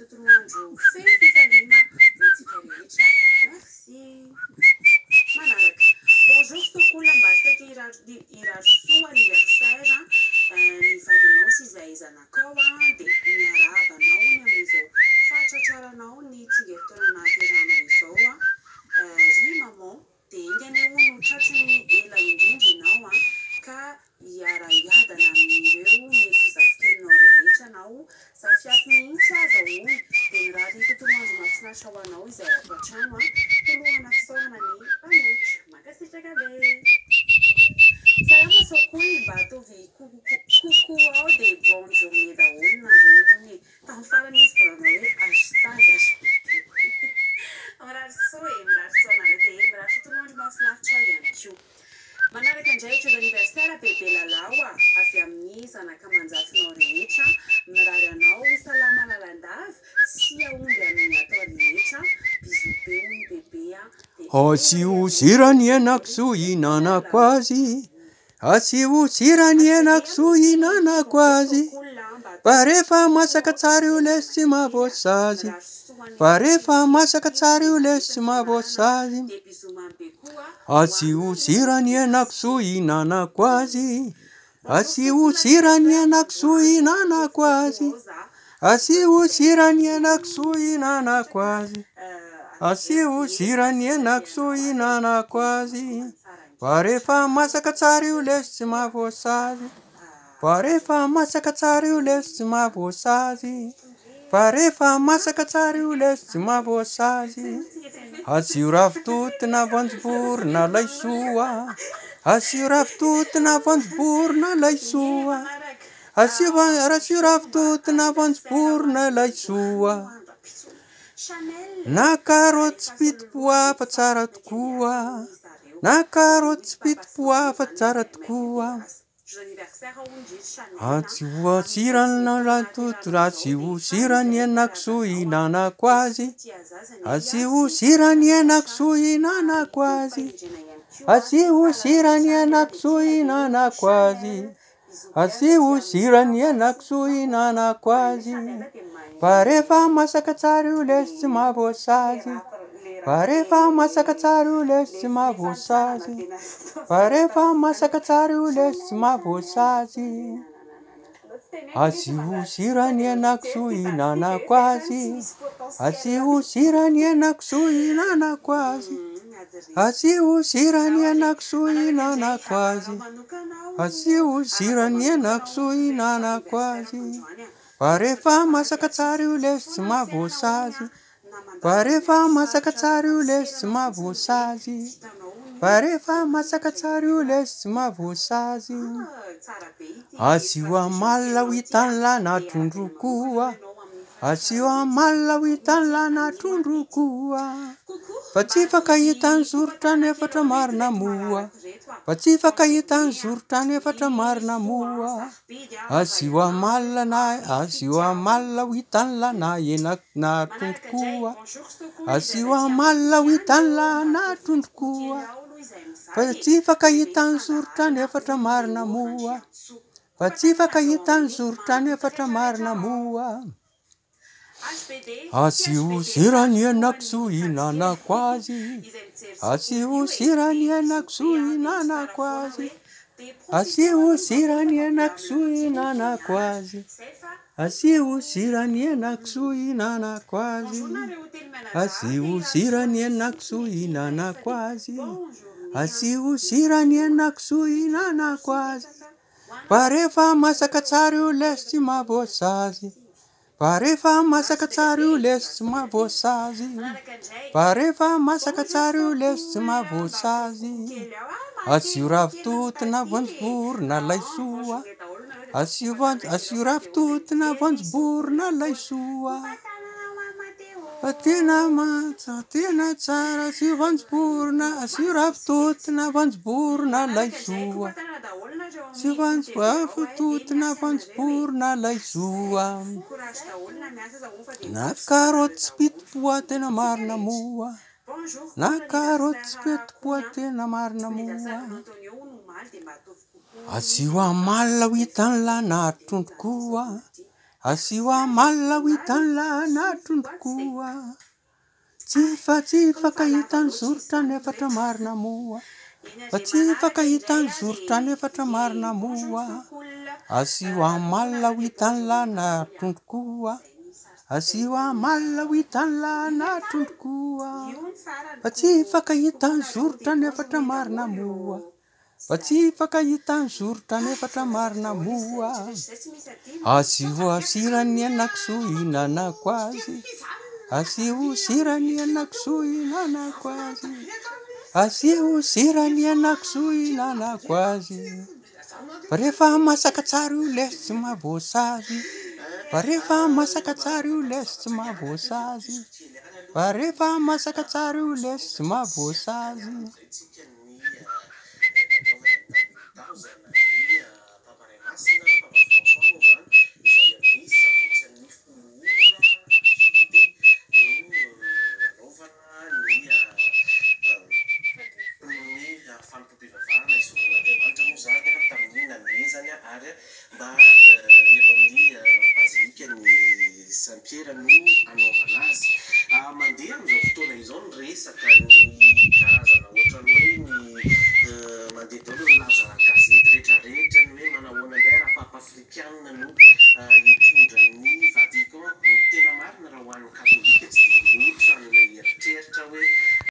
Andro feno fifaliana antsika rehetra. Merci. Manaraka. Bonjour Sokola, mba saika irary soa anniversaire ny vadinao sy izay zanakao dia miarabanao ny amin'izao fahatratraranao ny tsingeritaona nahaterahana izao ry maman dia ingany eo no tratrany ela indrindra ianao ka hiara-hiadana amin'ireo mety zafikelynao rehetra anao zafiafy mihitsy aza hono dia ny raha ny tontolo andro mahafinaritra ho anao izay ato an-trano toloana fisaorana ny mpanoitra makasitraka be. Salama Sokoly, mba atovy coucou ao dia bonne journée daholo nareo tamin'ny farany izy volanao hoe hashtag mirary soa nareo dia mirary tontolo andro mahafinaritra ihany koa. Manaraka indray joyeux anniversaire bebe lalao avy amin'ny zanaka manjafinao rehetra mirary anao salama lalandava sy aomby amin'ny atao rehetra bisou be hono bebe Asio sirany anakso inanako azy asio sirany anakso inanako azy fa rehefa masaka tsara io lesy tsy mahavoasazy fa rehefa masaka tsara io lesy tsy mahavoasazy asio sirany anakso inanako azy asio sirany anakso inanako azy asio sirany anakso inanako azy asio sirany anakso inanako azy fa rehefa masaka tsara io lesy tsy mahavoasazy fa rehefa masaka tsara io lesy tsy mahavoasazy fa rehefa masaka tsara io lesy tsy mahavoasazy asio ravitotina voanjoborina laisoa asio ravitotina voanjoborina laisoa asio ravitotina voanjoborina laisoa na karaoty tsy piti-poa tsara tokoa na karaoty tsy piti-poa tsara tokoa asio sirany latoto asio sirany anakso inanako azy asio sirany anakso inanako azy asio sirany anakso inanako azy asio sirany anakso inanako azy fa rehefa masaka tsara io lesy tsy mahavoasazy fa rehefa masaka tsara io lesy tsy mahavoasazy fa rehefa masaka tsara io lesy tsy mahavoasazy asio sirany anakso inanako azy asio sirany anakso inanako azy asio sirany anakso inanako azy asio sirany anakso inanako azy fa rehefa masaka tsara io lesy tsy mahavoasazy fa rehefa masaka tsara io lesy tsy mahavoasazy fa rehefa masaka tsara io lesy tsy mahavoasazy asio amalina ho hitany lanatrondro koa asio amalina ho hitany lanatrondro koa fa tsy fakahitany zorotra ny efatra marina moa fa tsy fakahitany zorotra ny efatra marina moa asio amalina ho hitany lanatrondro koa asio amalina ho hitany lanatrondro koa fa tsy fakahitany zorotra ny efatra marina moa fa tsy fakahitany zorotra ny efatra marina moa asio sirany anakso inanako azy asio sirany anakso inanako azy asio sirany anakso inanako azy asio sirany anakso inanako azy asio sirany anakso inanako azy asio sirany anakso inanako azy fa rehefa masaka tsara io lesy tsy mahavoasazy fa rehefa masaka tsara io lesy tsy mahavoasazy fa rehefa masaka tsara io lesy tsy mahavoasazy asio ravitotina voanjoborina laisoa asio ravitotina voanjoborina laisoa fa tena tsara asio voanjoborina asio ravitotina voanjoborina laisoa asio ravitotina voanjoborina laisoa na karaoty tsy piti-poa tena marina moa na karaoty tsy piti-poa tena marina moa asio amalina ho hitany lanatrondro koa Asiwa mala witanla na tundukua. Tsifa kahitan zurta nefatra marina moa. Tsifa kahitan zurta nefatra marina moa. Asiwa mala witanla na tundukua. Asiwa mala witanla na tundukua. Tsifa kahitan zurta nefatra marina moa. Tsifa kahitan zurta nefatra marina moa. Asiwa sirani anaksoa inanako azy. Asiwa sirani anaksoa inanako azy. Asiwa sirani anaksoa inanako azy. Rehefa masaka tsara io lesy tsy mahavoasazy. Rehefa masaka tsara io lesy tsy mahavoasazy. Rehefa masaka tsara io lesy tsy mahavoasazy. Saint-Pierre no anaovana azy. Mandeha amin'izao fotoana izao ny resaka ny karazana ohatrany hoe ny mandeha daholo ny laza gazety rehetrarehetra ny hoe manahoana indray raha papa afrikanina no